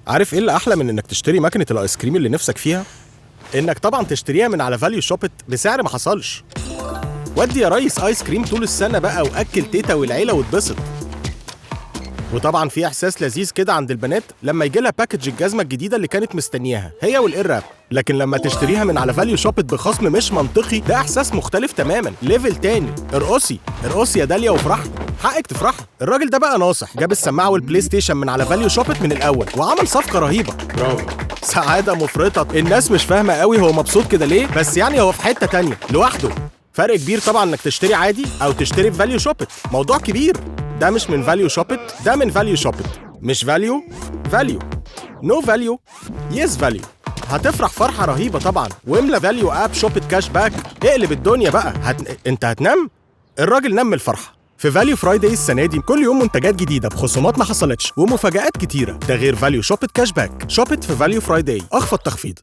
عارف ايه اللي احلى من انك تشتري ماكينه الايس كريم اللي نفسك فيها؟ انك طبعا تشتريها من على فاليو شوبت بسعر ما حصلش. ودي يا ريس ايس كريم طول السنه بقى، واكل تيتا والعيله واتبسط. وطبعا في احساس لذيذ كده عند البنات لما يجي لها باكج الجزمه الجديده اللي كانت مستنياها هي والاير راب، لكن لما تشتريها من على فاليو شوبت بخصم مش منطقي ده احساس مختلف تماما، ليفل تاني. ارقصي ارقصي يا داليا وافرحي، حقك تفرحي. الراجل ده بقى ناصح، جاب السماعه والبلاي ستيشن من على فاليو شوبت من الاول وعمل صفقه رهيبه. برافو، سعاده مفرطه. الناس مش فاهمه قوي هو مبسوط كده ليه، بس يعني هو في حته تانيه لوحده. فرق كبير طبعا انك تشتري عادي او تشتري في فاليو شوبت، موضوع كبير. ده مش من فاليو شوبت، ده من فاليو شوبت. مش فاليو، فاليو. نو فاليو، يس فاليو. هتفرح فرحه رهيبه طبعا، واملى فاليو اب شوبت كاش باك. اقلب الدنيا بقى. انت هتنام؟ الراجل نام من الفرحه. في فاليو فرايداي السنه دي كل يوم منتجات جديده بخصومات ما حصلتش ومفاجآت كتيره، ده غير فاليو شوبت كاش باك. شوبت في فاليو فرايداي، اخفض تخفيض.